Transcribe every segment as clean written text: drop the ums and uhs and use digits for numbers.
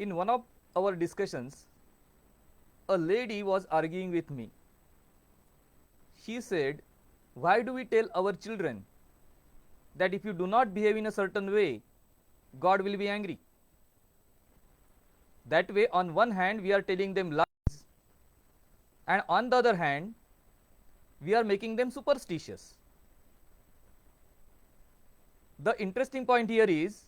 In one of our discussions, a lady was arguing with me. She said, why do we tell our children that if you do not behave in a certain way, God will be angry? That way, on one hand, we are telling them lies, and on the other hand, we are making them superstitious. The interesting point here is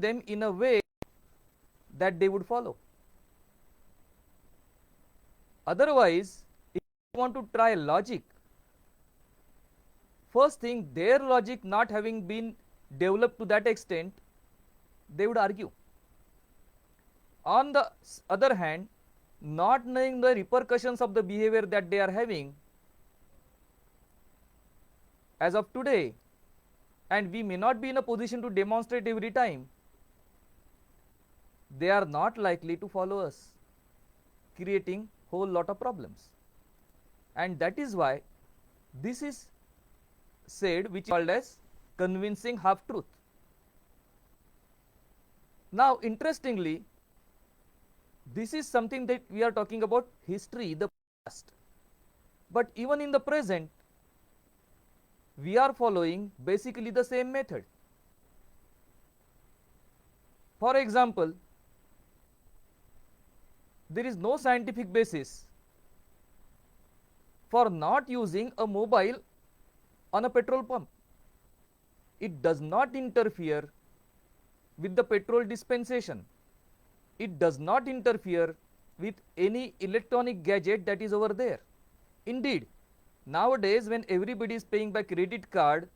them in a way that they would follow. Otherwise, if you want to try logic, first thing, their logic not having been developed to that extent, they would argue. On the other hand, not knowing the repercussions of the behavior that they are having, as of today, and we may not be in a position to demonstrate every time, they are not likely to follow us, creating whole lot of problems. And that is why this is said, which is called as convincing half truth. Now interestingly, this is something that we are talking about history, the past, but even in the present we are following basically the same method. For example, there is no scientific basis for not using a mobile on a petrol pump. It does not interfere with the petrol dispensation. It does not interfere with any electronic gadget that is over there. Indeed, nowadays when everybody is paying by credit card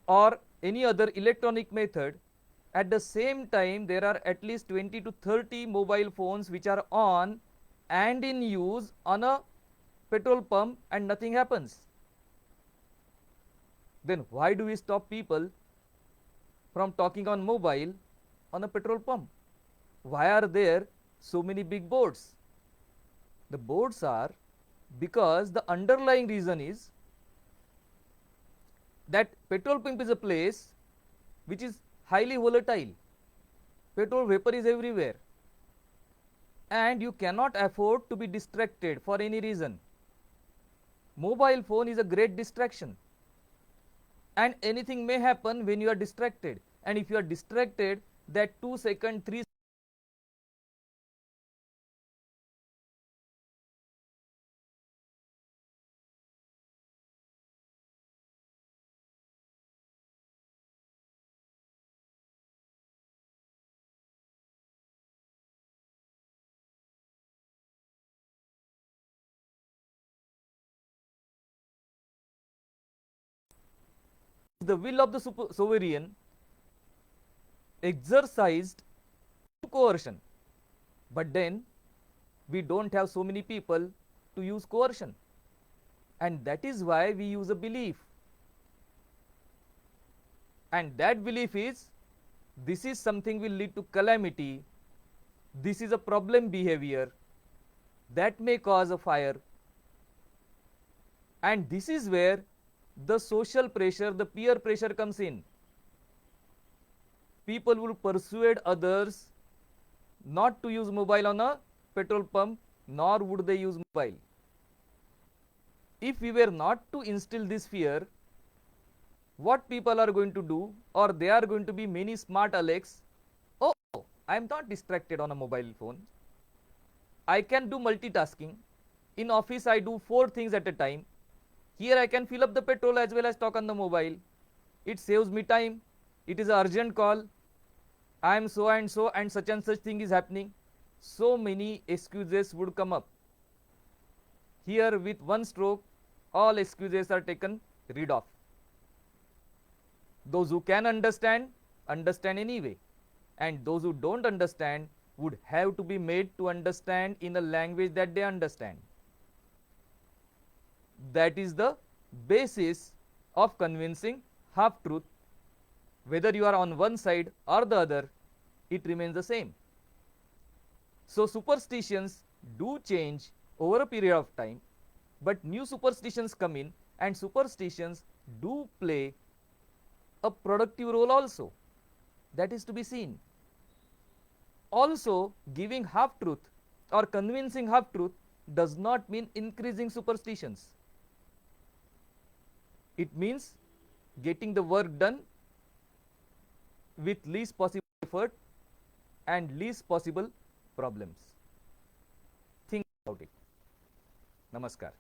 or any other electronic method, at the same time there are at least 20 to 30 mobile phones which are on and in use on a petrol pump and nothing happens. Then why do we stop people from talking on mobile on a petrol pump? Why are there so many big boards? The boards are because the underlying reason is that petrol pump is a place which is highly volatile. Petrol vapor is everywhere and you cannot afford to be distracted for any reason. Mobile phone is a great distraction, and anything may happen when you are distracted, and if you are distracted, that 2 second, 3 the will of the sovereign exercised coercion, but then we don't have so many people to use coercion, and that is why we use a belief, and that belief is this is something will lead to calamity, this is a problem behavior that may cause a fire, and this is where the social pressure, the peer pressure comes in. People will persuade others not to use mobile on a petrol pump, nor would they use mobile. If we were not to instill this fear, what people are going to do, or they are going to be many smart Alex, oh, I am not distracted on a mobile phone, I can do multitasking, in office I do 4 things at a time, here I can fill up the petrol as well as talk on the mobile, it saves me time, it is an urgent call, I am so and such thing is happening. So many excuses would come up. Here with one stroke all excuses are taken rid of. Those who can understand anyway, and those who don't understand would have to be made to understand in a language that they understand. That is the basis of convincing half truth. Whether you are on one side or the other, it remains the same. So superstitions do change over a period of time, but new superstitions come in, and superstitions do play a productive role also. That is to be seen. Also, giving half truth or convincing half truth does not mean increasing superstitions. It means getting the work done with least possible effort and least possible problems. Think about it. Namaskar.